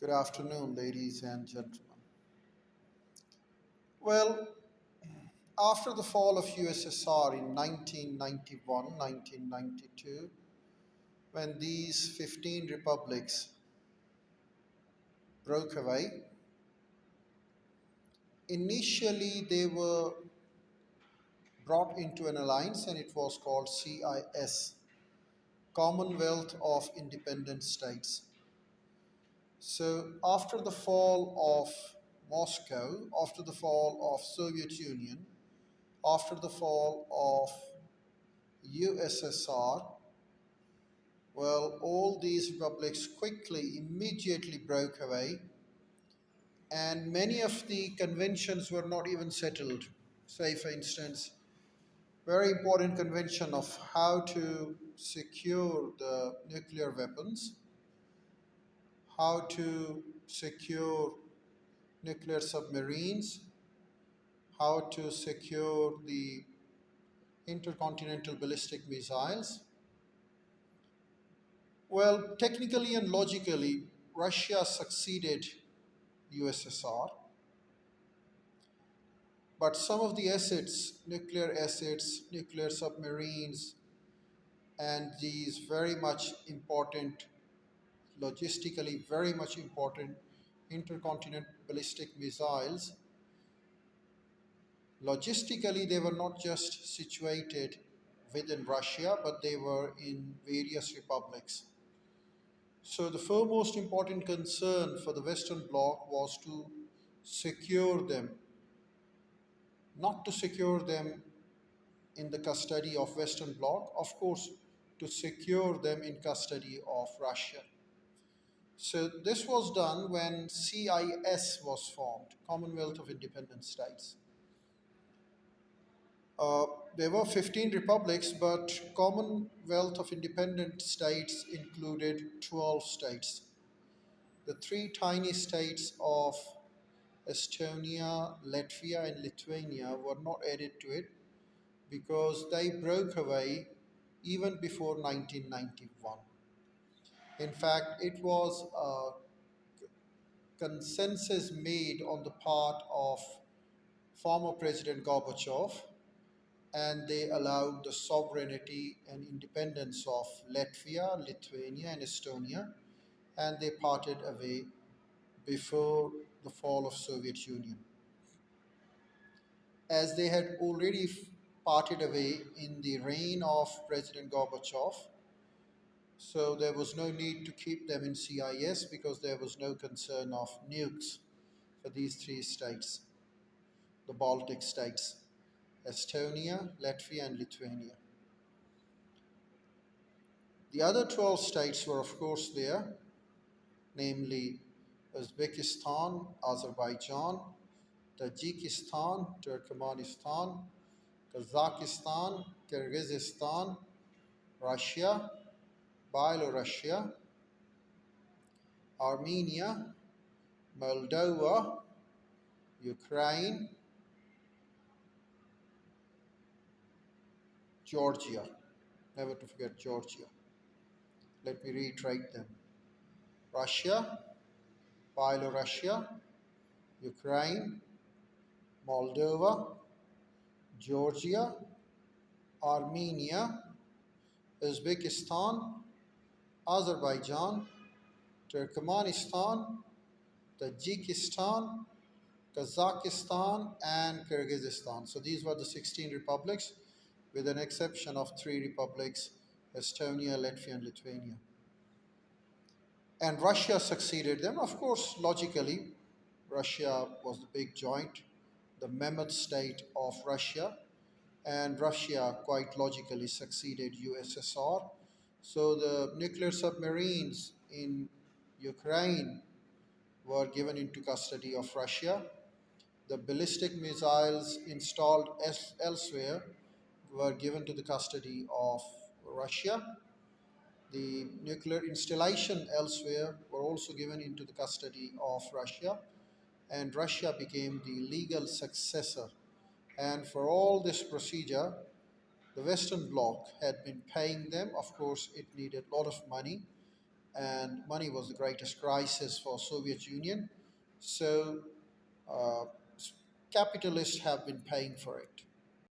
Good afternoon, ladies and gentlemen. Well, after the fall of USSR in 1991, 1992, when these 15 republics broke away, initially they were brought into an alliance and it was called CIS, Commonwealth of Independent States. So after the fall of Moscow, after the fall of Soviet Union, after the fall of USSR, well, all these republics quickly, immediately broke away, and many of the conventions were not even settled. Say, for instance, very important convention of how to secure the nuclear weapons, how to secure nuclear submarines, how to secure the intercontinental ballistic missiles. Well, technically and logically, Russia succeeded USSR, but some of the assets, nuclear submarines, and these very much important, logistically very much important intercontinental ballistic missiles, logistically they were not just situated within Russia, but they were in various republics. So the foremost important concern for the Western Bloc was to secure them, not to secure them in the custody of Western Bloc, of course, to secure them in custody of Russia. So this was done when CIS was formed, Commonwealth of Independent States. Uh, there were 15 republics, but Commonwealth of Independent States included 12 states. The three tiny states of Estonia, Latvia, and Lithuania were not added to it because they broke away even before 1991. In fact, it was a consensus made on the part of former President Gorbachev, and they allowed the sovereignty and independence of Latvia, Lithuania, and Estonia, and they parted away before the fall of Soviet Union. As they had already parted away in the reign of President Gorbachev, so there was no need to keep them in CIS because there was no concern of nukes for these three states, the Baltic states, Estonia, Latvia, and Lithuania. The other 12 states were, of course, there, namely Uzbekistan, Azerbaijan, Tajikistan, Turkmenistan, Kazakhstan, Kyrgyzstan, Russia, Belarusia, Armenia, Moldova, Ukraine, Georgia. Never to forget Georgia. Let me reiterate them: Russia, Belarusia, Ukraine, Moldova, Georgia, Armenia, Uzbekistan, Azerbaijan, Turkmenistan, Tajikistan, Kazakhstan, and Kyrgyzstan. So these were the 16 republics, with an exception of three republics: Estonia, Latvia, and Lithuania. And Russia succeeded them. Of course, logically, Russia was the big joint, the mammoth state of Russia, and Russia quite logically succeeded USSR. So the nuclear submarines in Ukraine were given into custody of Russia. The ballistic missiles installed elsewhere were given to the custody of Russia. The nuclear installation elsewhere were also given into the custody of Russia, and Russia became the legal successor. And for all this procedure, the Western Bloc had been paying them. Of course, it needed a lot of money and money was the greatest crisis for Soviet Union. So uh, capitalists have been paying for it.